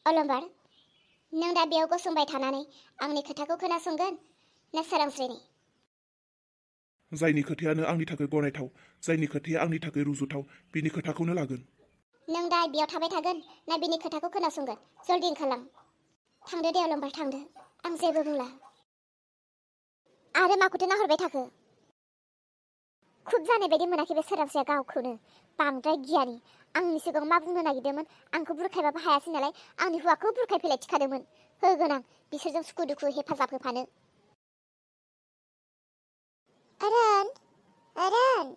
अलंबार, नों दा बेयाव गसंबाय थानानै आंनि खोथाखौ खोनासंगोन ना सोरांस्रिनि? जायनि खोथायानो आंनि थाखाय गनायथाव, जायनि खोथाया आंनि थाखाय रुजुथाव, बिनि खोथाखौनो लागोन। नों दा बेयाव थाबाय थागोन ना बिनि खोथाखौ खोनासंगोन? जल्दि ओंखारलां। थांदो दे अलंबार, थांदो। आं जेबो बुंला। आरो माखौथो नाहरबाय थाखो? खुब जानाय बायदि मोनाखै बे सोरांस्रिया गावखौनो? बांद्राय गियानि। आंनि सिगाङाव मा बुंनो नागिरदोंमोन? आंखौ बुरखायबाबो हायासै नालाय आंनि हौवाखौ बुरखायफैलाय थिखादोंमोन। होगोन आं बिसोरजों सुखु दुखु हेफाजाब होफानो। अरुण, अरुण,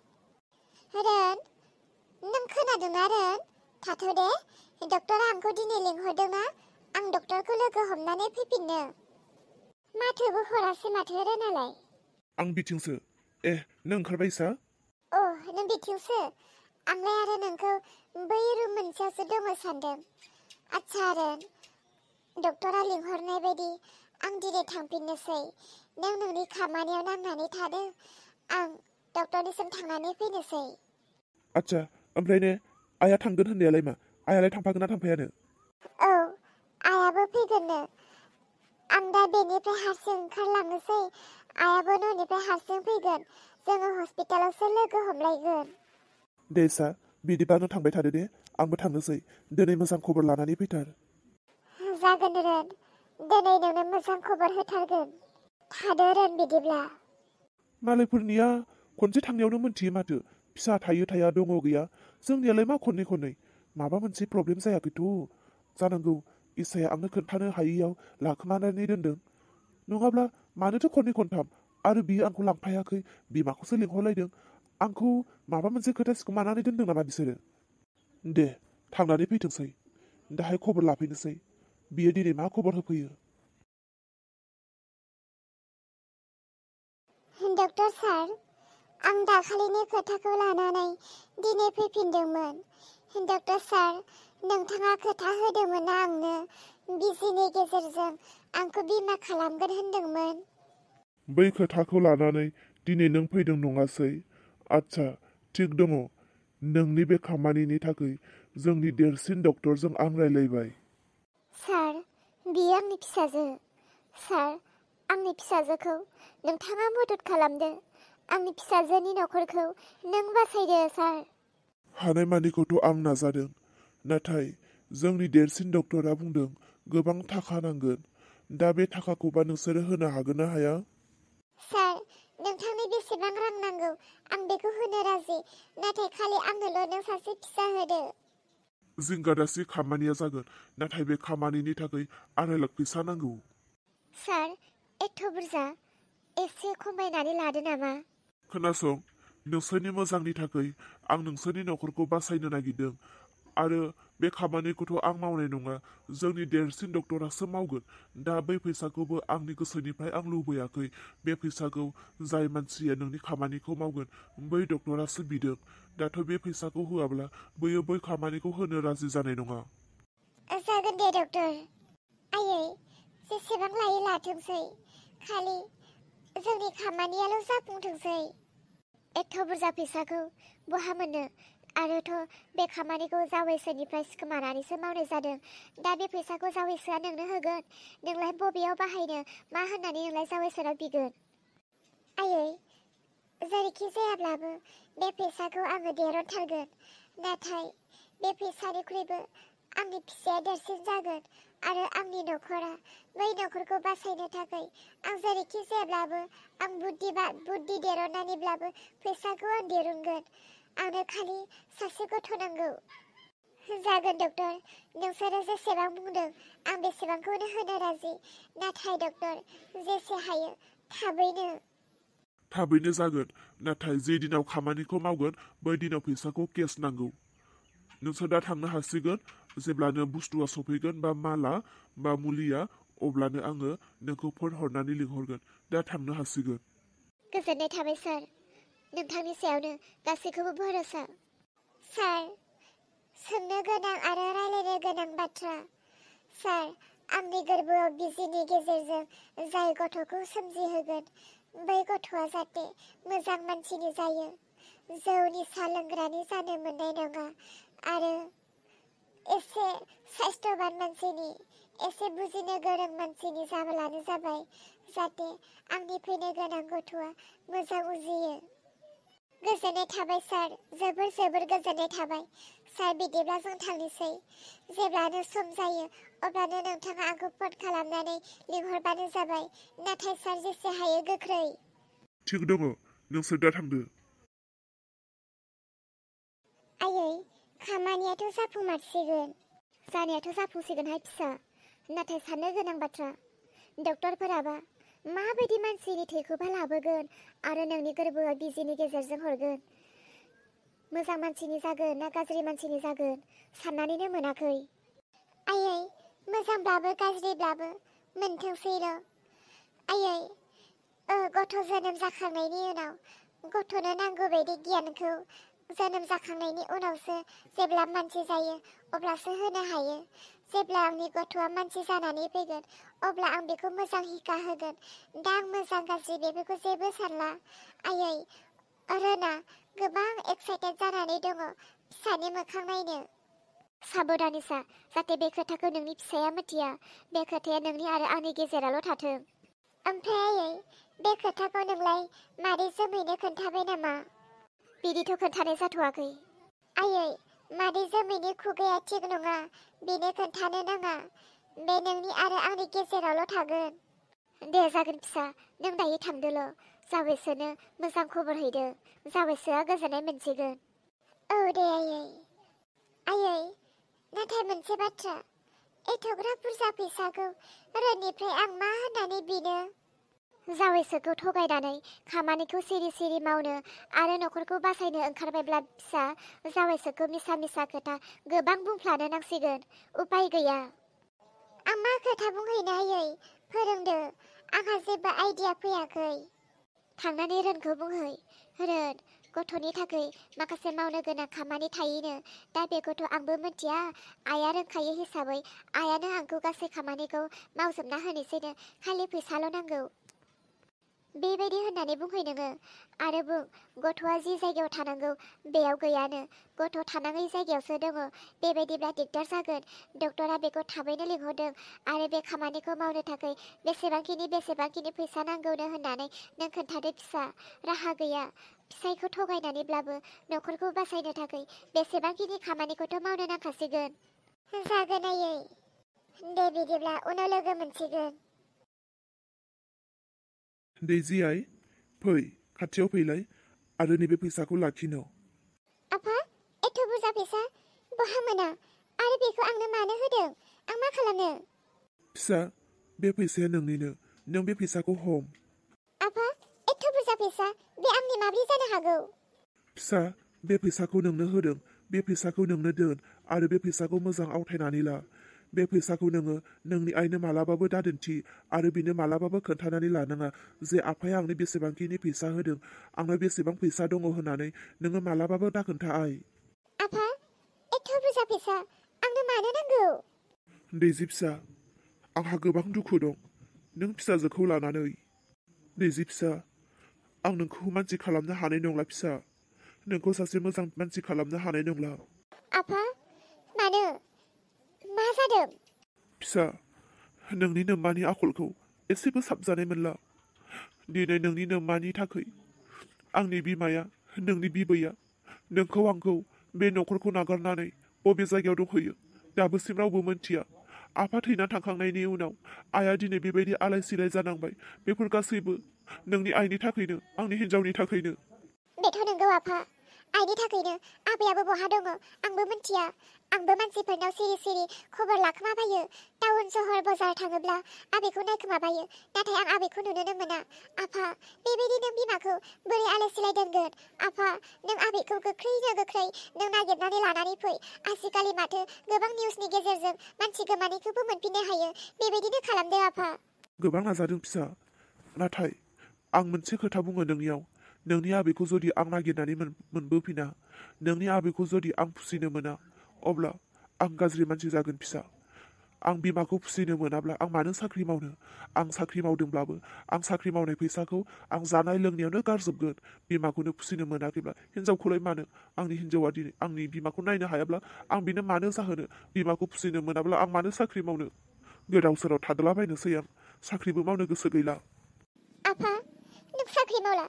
अरुण, नों खोनादोंना अरुण? थाथ'दे, डक्टरा आंखौ दिनै लिंहरदोंना आं डक्टरखौ लोगो हमनानै फैफिननो। माथोबो हरासै माथो अरुणालाय? आं बिथिंसो। नों ओंखारबाय सा? नों बिथिंसो? आंलाय आरो नोंखौ बै रुम मोनसेयावसो दङ सानदों। आच्छा अरुण, डक्टरा लिंहरनाय बायदि आं दिनै थांफिननोसै। नों नोंनि खामानियाव नांनानै थादो, आं डक्टरनिसिम थांनानै फैनोसै। आच्छा, ओमफ्राय ने आइया थांगोन होननायालाय मा? आइयालाय थांफागोन ना थांफायानो? औ, आइयाबो फैगोननो। आं दा बेनिफ्राय हारसिं ओंखारलांनोसै, आइयाबो न'निफ्राय हारसिं फैगोन। जोङो हस्पिटालावसो लोगो हमलायगोन। दे सा, बिदिबा नों थांबाय थादो दे, आंबो थांनोसै। दिनै मोजां खबर लानानै फैथार। जागोन अरुण, दिनै नोंनो मोजां खबर होथारगोन। थादो अरुण बिदिब्ला। मालायफोरनिया खनसे थांनायावनो मोनथियो माथो, फिसा थायो थाया, दङ गैया। जोंनियालाय मा खननै खननै? माबा मोनसे प्रब्लेम जायाखैथ'? जानांगौ इसाया आंनो खोन्थानो हायैयाव लाखोमानानै दोनदों। नङाब्ला मानोथो खननै खनथाम? आरो बियो आंखौ लांफायाखै, बिमाखौसो लिंहरलायदों। आंखौ माबा मोनसे खोथा सिखोमानानै दोनदों नामा बिसोरो? दे, थांनानै फैथोंसै। दाहाय खबर लाफैनोसै, बियो दिनै मा खबर होफैयो। डक्टर सार, आं दाखालिनि खोथाखौ लानानै दिनै फैफिनदोंमोन। डक्टर सार, नोंथाङा खोथा होदोंमोन ना आंनो बिजिनि गेजेरजों आंखौ बिमा खालामगोन होनदोंमोन। बै खोथाखौ लानानै दिनै नों फैदों नङासै? आच्छा, थिग दङ। नोंनि बे खामानिनि थाखाय जोंनि देरसिन डक्टरजों आं रायलायबाय। सार, बियो आंनि फिसाजो। सार, आंनि फिसाजोखौ नोंथाङा मदद खालामदो। आंनि फिसाजोनि नखरखौ नों बासायदो सार। हानायमानिखौथ' आं नाजादों, नाथाय जोंनि देरसिन डक्टरा बुंदों गोबां थाखा नांगोन। दा बे थाखाखौबा नोंसोरो होनो हागोन ना हाया? सार, नोंथांनो बेसेबां रां नांगौ आं बेखौ होनो राजि, नाथाय खालि आंनोल' नों सासे फिसा होदो। जिंगादासि खामानिया जागोन, नाथाय बे खामानिनि थाखाय 2.5 लाख फैसा नांगौ। सार, एथ' बुरजा? एसे खमायनानै लादो नामा? खोनासं, नोंसोरनि मोजांनि थाखाय आं नोंसोरनि नखरखौ बासायनो नागिरदों। आरो बे खामानिखौथ' आं मावनाय नङा, जोंनि देरसिन डक्टरासो मावगोन। दा बै फैसाखौबो आंनि गोसोनिफ्राय आं लुबैयाखै। बे फैसाखौ जाय मानसिया नोंनि खामानिखौ मावगोन बै डक्टरासो बिदों। दाथ' बे फैसाखौ होआब्ला बैयो बै खामानिखौ होनो राजि जानाय नङा। जागोन दे डक्टर। आयै, जेसेबां लायो लाथोंसै, खालि जोंनि खामानियाल' जाफुंथोंसै। एथ' बुरजा फैसाखौ बहा मोननो? आरोथ' बे खामानिखौ जावैसोनिफ्राय सिखोमानानैसो मावनाय जादों। दा बे फैसाखौ जावैसोआ नोंनो होगोन, नोंलाय बबेयाव बाहायनो? मा होननानै नोंलाय जावैसोनाव बिगोन? आयै, जेरैखि जायाब्लाबो बे फैसाखौ आङो दिहुनथारगोन। नाथाय बे फैसानिख्रुइबो आंनि फिसाया देरसिन जागोन आरो आंनि नखरा, बै नखरखौ बासायनो थाखाय आं जेरैखि जायाब्लाबो आं बुद्धि दिहुननानैब्लाबो फैसाखौ आं दिहुनगोन। आंनो खालि सासे गथ' नांगौ। जागोन डक्टर, नोंसोरो जेसेबां बुंदों आं बेसेबांखौनो होनो राजि। नाथाय डक्टर, जेसे हायो थाबैनो जागोन, नाथाय जे दिनाव खामानिखौ मावगोन बै दिनाव फैसाखौ केस नांगौ। नोंसोर दा थांनो हासिगोन। जेब्लानो बुस्थुआ सफैगोन बा माला बा मुलिया, अब्लानो आङो नोंखौ फन हरनानै लिंहरगोन। दा थांनो हासिगोन। गोजोननाय थाबाय सार, नोंथांनि सायावनो गासैखौबो भरोसा। सार, सोंनो गोनां आरो रायलायनो गोनां बाथ्रा। सार, आंनि गोरबोआव बिजिनि गेजेरजों जाय गथ'खौ सोमजिहोगोन, बै गथ'आ जाहाथे मोजां मानसिनि जायो, जौ निसा लोंग्रानि जानो मोननाय नङा। आरो एसे साइस्थ'बान मानसिनि एसे बुजिनो गोरों मानसिनि जाब्लानो जाबाय जाहाथे आंनि फैनो गोनां गथ'आ मोजां उजियो। गोजोननाय थाबाय सार, जोबोर जोबोर गोजोननाय थाबाय। सार बिदिब्ला जों थांनोसै। जेब्लानो सम जायो अब्लानो नोंथाङा आंखौ फन खालामनानै लिंहरबानो जाबाय। नाथाय सार जेसे हायो गोख्रै। थिग दङ, नोंसोर दा थांदो। आयै, खामानियाथ' जाफुंमारसिगोन। जानायाथ' जाफुंसिगोनहाय फिसा। नाथाय साननो गोनां बाथ्रा, डक्टरफोराबा माबायदि मानसिनि थैखौबा लाबोगोन आरो नोंनि गोरबोआव बिजिनि गेजेरजों हरगोन। मोजां मानसिनि जागोन ना गाज्रि मानसिनि जागोन साननानैनो मोनाखै। आयै, मोजांब्लाबो गाज्रिब्लाबो मोनथोंसैल'। आयै, गथ' जोनोम जाखांनायनि उनाव गथ'नो नांगौ बायदि गियानखौ जोनोम जाखांनायनि उनावसो जेब्ला मानसि जायो अब्लासो होनो हायो। जेब्ला आंनि गथ'आ मानसि जानानै फैगोन अब्ला आं बेखौ मोजां हिका होगोन। दा आं मोजां गाज्रि बेफोरखौ जेबो सानला। आयै, रोना गोबां एक्साइटेड जानानै दङ फिसानि मोखां नायनो। साबधानिसा, जाहाथे बे खोथाखौ नोंनि फिसाया मिथिया। बे खोथाया नोंनि आरो आंनि गेजेरावल' थाथों। ओमफ्राय आयै, बे खोथाखौ नोंलाय मादै जोमैनो खोन्थाबाय नामा? बिदिथ' खोन्थानाय जाथ'वाखै। आयै, मादै जोमैनि खुगाया थिग नङा, बेनो खोन्थानो नाङा। बे नोंनि आरो आंनि गेजेरावल' थागोन। दे जागोन फिसा, नों दायो थांदोल'। जावैसोनो मोजां खबर हैदो, जावैसोआ गोजोननाय मोनसिगोन। औ दे आयै। आयै, नाथाय मोनसे बाथ्रा, एथ'ग्राब बुरजा फैसाखौ रोननिफ्राय आं मा होननानै बिनो? जावैसोखौ थगायनानै खामानिखौ सिरि सिरि मावनो आरो न'खरखौ बासायनो ओंखारबायब्ला फिसा, जावैसोखौ मिसा मिसा खोथा गोबां बुंफ्लानो नांसिगोन। उपाय गैया। आं मा खोथा बुंहैनो आयै? फोरोंदो, आंहा जेबो आइडिया फैयाखै। थांनानै रोनखौ बुंहै। रोन, गथ'नि थाखाय माखासे मावनो गोनां खामानि थायोनो। दा बेखौथ' आंबो मिथिया। आइया रोंखायो हिसाबै आइयानो आंखौ गासै खामानिखौ मावजोबना होनोसैनो, खालि फैसाल' नांगौ। बेबायदि होननानै बुंहै नोङो। आरो बुं, गथ'आ जि जायगायाव थानांगौ बेयाव गैयानो, गथ' थानाङै जायगायावसो दङ। बेबायदिब्ला दिगदार जागोन। डक्टरा बेखौ थाबैनो लिंहरदों आरो बे खामानिखौ मावनो थाखाय बेसेबांखिनि फैसा नांगौनो होननानै नों खोन्थादो फिसा। राहा गैया। फिसायखौ थगायनानैब्लाबो न'खरखौ बासायनो थाखाय बेसेबांखिनि खामानिखौथ' मावनो नांखासिगोन। जागोन आयै। दे बिदिब्ला उनाव लोगो मोनसिगोन। दैजि आइ, फै खाथियाव फैलाय आरो नैबे फैसाखौ लाखिनो। आफा, एथ' बुरजा फैसा बहा मोना? आरो बेखौ आंनो मानो होदों? आं मा खालामनो? फिसा, बे फैसाया नोंनिनो। नों बे फैसाखौ हम। आफा, एथ' बुरजा फैसा बे आंनि माब्रै जानो हागौ? फिसा, बे फैसाखौ नोंनो होदों। बे फैसाखौ नोंनो दोन आरो बे फैसाखौ मोजां आवथायनानै ला। बे फैसाखौ नोङो नोंनि आइनो मालाबाबो दादिन्थि आरो बिनो मालाबाबो खोन्थानानै लानाङा जे आफाया आंनो बेसेबांखिनि फैसा होदों, आंनो बेसेबां फैसा दङ होननानै नोङो मालाबाबो दाखोन्था आइ। आफा, एथ' बुरजा फैसा आंनो मानो नांगौ? दैजि फिसा, आंहा गोबां दुखु दं नों फिसाजोखौ लानानै। दैजि फिसा, आं नोंखौ मानसि खालामनो हानाय नंला फिसा। नोंखौ सासे मोजां मानसि खालामनो हानाय नंला। आफा, मानो? मा जादों? फिसा, नोंनि नोम्मानि आखलखौ एसेबो साबजानाय मोनला। दिनै नोंनि नोम्मानि थाखाय आंनि बिमाया, नोंनि बिबैया नोंखौ आंखौ बे न'खरखौ नागारनानै बबे जायगायाव दंहैयो दाबोसिम रावबो मोनथिया। आफा थैना थांखांनायनि उनाव आइया दिनै बेबायदि आलाय सिलाय जानांबाय। बेफोर गासैबो नोंनि आइनि थाखायनो, आंनि हिन्जावनि थाखायनो। बेथ' नंगौ आफा, आइनि थाखायनो। आबैयाबो बहा दङ आंबो मिथिया। आंबो मानसिफोरनाव सिरि सिरि खबर लाखोमाबायो। टाउन सहर बाजार थाङोब्ला आबैखौ नायखोमाबायो, नाथाय आं आबैखौ नुनोनो मोना। आफा, बेबायदि नों बिमाखौ बोरै आलाय सिलाय दोनगोन? आफा, नों आबैखौ गोख्रै नों नागिरनानै लानानै फै। आजिखालि माथो गोबां निउसनि गेजेरजों मानसि गोमानायखौबो मोनफिननो हायो। बेबायदिनो खालामदो आफा। गोबां नाजादों फिसा, नाथाय आं मोनसे खोथा बुङो नोंनियाव। नोंनि आबैखौ जुदि आं नागिरनानै मोनबोफिना, नोंनि आबैखौ जुदि आं फुसिनो मोना, अब्ला आं गाज्रि मानसि जागोन फिसा। आं बिमाखौ फुसिनो मोनाब्ला आं मानो साख्रि मावनो? आं साख्रि मावदोंब्लाबो आं साख्रि मावनाय फैसाखौ आं जानाय लोंनायावनो गारजोबगोन। बिमाखौनो फुसिनो मोनाखैब्ला हिनजावखौलाय मानो? आंनि हिनजावा दिनै आंनि बिमाखौ नायनो हायाब्ला आं बिनो मानो जाहोनो? बिमाखौ फुसिनो मोनाब्ला आं मानो साख्रि मावनो? गोदाव सोराव थादलाबायनोसै आं। साख्रिबो मावनो गोसो गैला। आफा, नों साख्रि मावला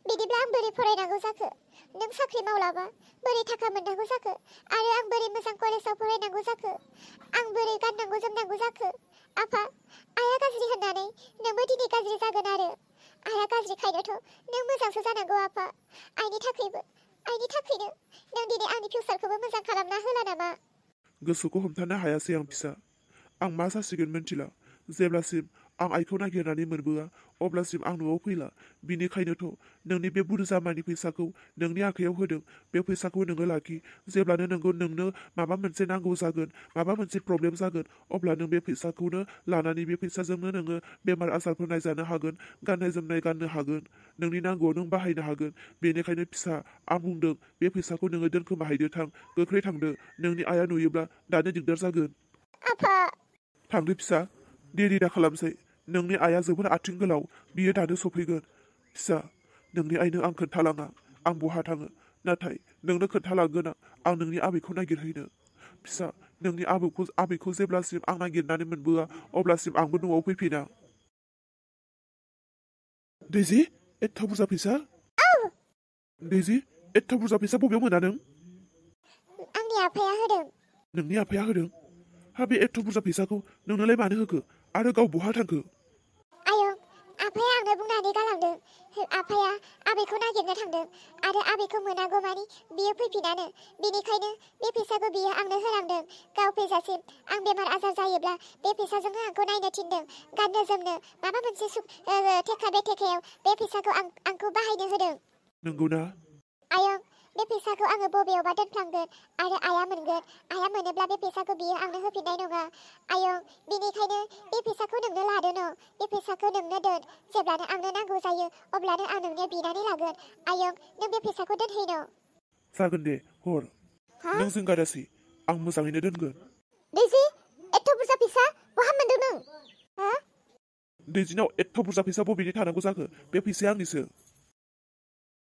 बिदिब्ला आं बोरै फरायनांगौ जाखो? नों साख्रि मावलाबा बोरै थाखा मोननांगौ जाखो? आरो आं बोरै मोजां कलेजाव फरायनांगौ जाखो? आं बोरै गाननांगौ जोमनांगौ जाखो? आफा, आइया गाज्रि होननानै नोंबो दिनै गाज्रि जागोन आरो आइया गाज्रिखायनोथ' नों मोजांसो जानांगौ आफा। आइनि थाखायनो नों दिनै आंनि फिउचारखौबो मोजां खालामना होला नामा? गोसोखौ हमथानो हायासै आं फिसा। आं मा जासिगोन मिन्थिला। जेब्लासिम आं आइखौ नागिरनानै मोनबोआ अब्लासिम आं न'आव फैला। बिनिखायनोथ' नोंनि बे बुरजा मानि फैसाखौ नोंनि आखायाव होदों। बे फैसाखौ नोङो लाखि। जेब्लानो नोंनो माबा मोनसे नांगौ जागोन, माबा मोनसे प्रब्लेम जागोन, अब्ला नों बे फैसाखौनो लानानै बे फैसाजोंनो नोङो बेमार आजारफोर नायजानो हागोन, गाननाय जोमनाय गाननो हागोन, नोंनि नांगौआव नों बाहायनो हागोन। बेनिखायनो फिसा, आं बुंदों बे फैसाखौ नोङो दोनखोमाहैदो थां, गोख्रै थांदो। नोंनि आइया नुयोब्ला दानो दिगदार जागोन। आफा। थांदो फिसा, देरि दा खालामसै। नोंनि आइया जोबोर आथिं गोलाव, बियो दानो सफैगोन। फिसा, नोंनि आइनो आं खोन्थालाङा आं बहा थाङो, नाथाय नोंनो खोन्थालांगोन आं नोंनि आबैखौ नागिरहैनो। फिसा, नोंनि आबैखौ जेब्लासिम आं नागिरनानै मोनबोआ अब्लासिम आंबो न'आव फैफिना। दैजि, एथ' बुरजा फैसा? दैजि, एथ' बुरजा फैसा बबेयाव मोना नों? आंनि आफाया होदों। नोंनि आफाया होदों? हा, बे एथ' बुरजा फैसाखौ नोंनोलाय मानो होखो? आरो गाव बहा थांखो? आयं, आफाया आंनो बुंनानै गालांदों। आफाया आबैखौ नागिरनो थांदों आरो आबैखौ मोनागौमानि बियो फैफिनानो। बेनिखायनो बे फैसाखौ बियो आंनो होलांदों। गाव फैजासिम आं बेमार आजार जायोब्ला बे फैसाजोंनो आंखौ नायनो थिनदों, गाननो जोमनो माबा मोनसे थेखा बेथेखायाव बे फैसाखौ आंखौ बाहायनो होदों। नंगौना? आयं, बे फैसाखौ आङो बबेयावबा दोनफ्लांगोन आरो आइया मोनगोन। आइया मोनोब्ला बे फैसाखौ बियो आंनो होफिननाय नङा। आयं, बेनिखायनो बे फैसाखौ नोंनो लादो न'। बे फैसाखौ नोंनो दोन। जेब्लानो आंनो नांगौ जायो अब्लानो आं नोंनियाव बिनानै लागोन। आयं, नों बे फैसाखौ दोनहै न'। जागोन दे, हर। नों जिंगादासै, आं मोजाङैनो दोनगोन। दैजि, एथ' बुरजा फैसा बहा मोनदों नों? दैजिनाव एथ' बुरजा फैसा बबेनि थानांगौ जाखो? बे फैसाया आंनिसो।